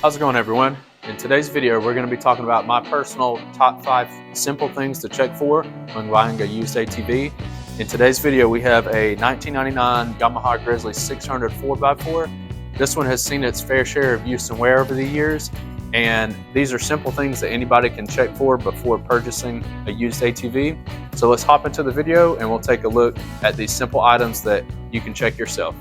How's it going, everyone? In today's video, we're going to be talking about my personal top 5 simple things to check for when buying a used ATV. In today's video, we have a 1999 Yamaha Grizzly 600 4x4. This one has seen its fair share of use and wear over the years, and these are simple things that anybody can check for before purchasing a used ATV. So let's hop into the video and we'll take a look at these simple items that you can check yourself.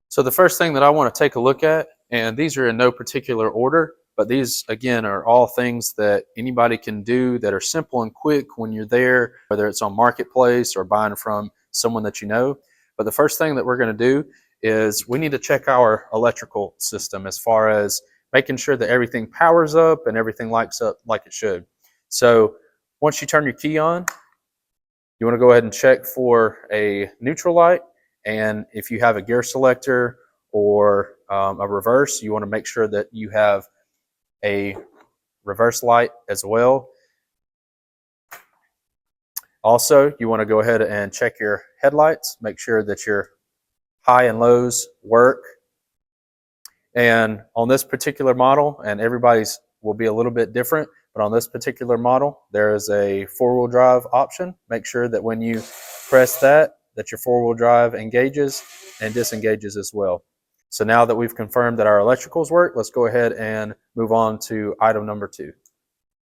So the first thing that I want to take a look at, and these are in no particular order, but these again are all things that anybody can do that are simple and quick when you're there, whether it's on Marketplace or buying from someone that you know. But the first thing that we're going to do is we need to check our electrical system as far as making sure that everything powers up and everything lights up like it should. So once you turn your key on, you want to go ahead and check for a neutral light. And if you have a gear selector or a reverse, you want to make sure that you have a reverse light as well. Also, you want to go ahead and check your headlights, make sure that your high and lows work. And on this particular model, and everybody's will be a little bit different, but on this particular model, there is a four-wheel drive option. Make sure that when you press that your four-wheel drive engages and disengages as well. So now that we've confirmed that our electricals work, let's go ahead and move on to item number 2.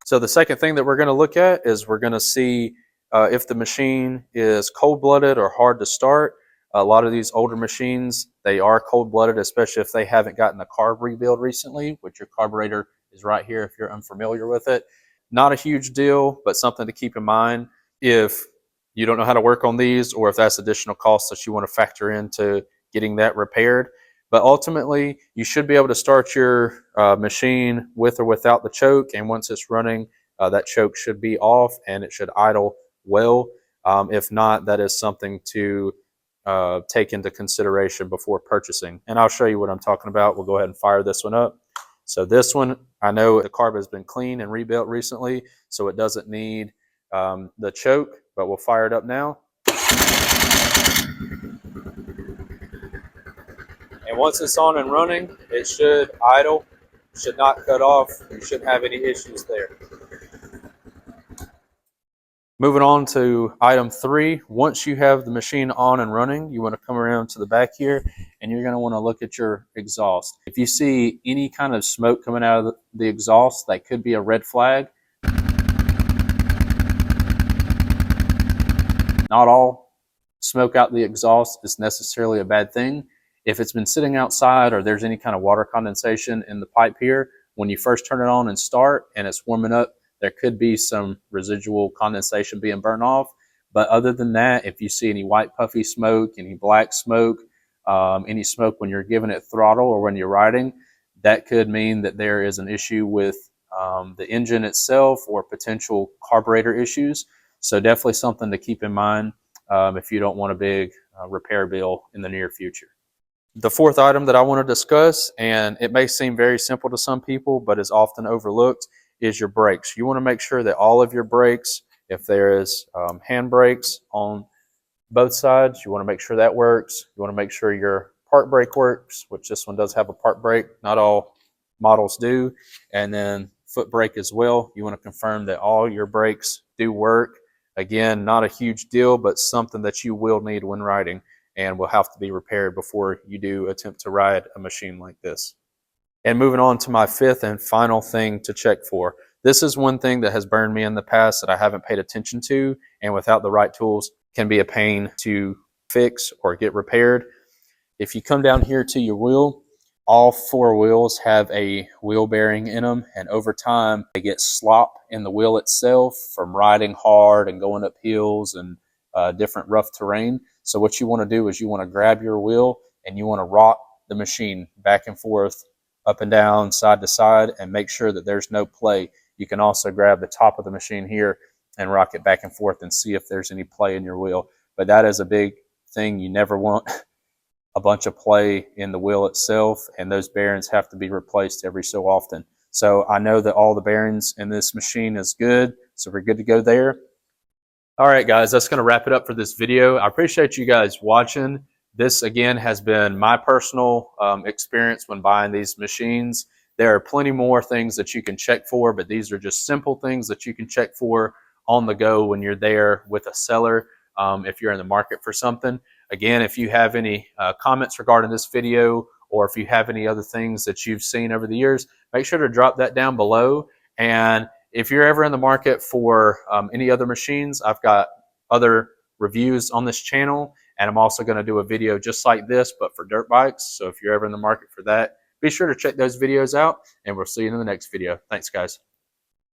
So the second thing that we're going to look at is we're going to see if the machine is cold-blooded or hard to start. A lot of these older machines, they are cold-blooded, especially if they haven't gotten a carb rebuild recently, which your carburetor is right here if you're unfamiliar with it. Not a huge deal, but something to keep in mind if you don't know how to work on these, or if that's additional costs that you want to factor into getting that repaired. But ultimately, you should be able to start your machine with or without the choke, and once it's running, that choke should be off and it should idle well. If not, that is something to take into consideration before purchasing. And I'll show you what I'm talking about. We'll go ahead and fire this one up. So this one, I know the carb has been cleaned and rebuilt recently, so it doesn't need the choke, but we'll fire it up now. And once it's on and running, it should idle, should not cut off. You shouldn't have any issues there. Moving on to item 3, once you have the machine on and running, you want to come around to the back here and you're going to want to look at your exhaust. If you see any kind of smoke coming out of the exhaust, that could be a red flag. Not all smoke out the exhaust is necessarily a bad thing. If it's been sitting outside or there's any kind of water condensation in the pipe here, when you first turn it on and start and it's warming up, there could be some residual condensation being burned off. But other than that, if you see any white puffy smoke, any black smoke, any smoke when you're giving it throttle or when you're riding, that could mean that there is an issue with the engine itself or potential carburetor issues. So definitely something to keep in mind if you don't want a big repair bill in the near future. The fourth item that I want to discuss, and it may seem very simple to some people, but is often overlooked, is your brakes. You want to make sure that all of your brakes, if there is hand brakes on both sides, you want to make sure that works. You want to make sure your park brake works, which this one does have a park brake. Not all models do. And then foot brake as well. You want to confirm that all your brakes do work. Again, not a huge deal, but something that you will need when riding and will have to be repaired before you do attempt to ride a machine like this. And moving on to my 5th and final thing to check for. This is one thing that has burned me in the past that I haven't paid attention to, and without the right tools can be a pain to fix or get repaired. If you come down here to your wheel, all 4 wheels have a wheel bearing in them, and over time they get slop in the wheel itself from riding hard and going up hills and different rough terrain. So what you want to do is you want to grab your wheel and you want to rock the machine back and forth, up and down, side to side, and make sure that there's no play. You can also grab the top of the machine here and rock it back and forth and see if there's any play in your wheel. But that is a big thing. You never want a bunch of play in the wheel itself, and those bearings have to be replaced every so often. So I know that all the bearings in this machine is good, so we're good to go there. All right, guys, that's going to wrap it up for this video. I appreciate you guys watching. This, again, has been my personal experience when buying these machines. There are plenty more things that you can check for, but these are just simple things that you can check for on the go when you're there with a seller, if you're in the market for something. Again, if you have any comments regarding this video, or if you have any other things that you've seen over the years, make sure to drop that down below. And if you're ever in the market for any other machines, I've got other reviews on this channel, and I'm also going to do a video just like this, but for dirt bikes. So if you're ever in the market for that, be sure to check those videos out, and we'll see you in the next video. Thanks, guys.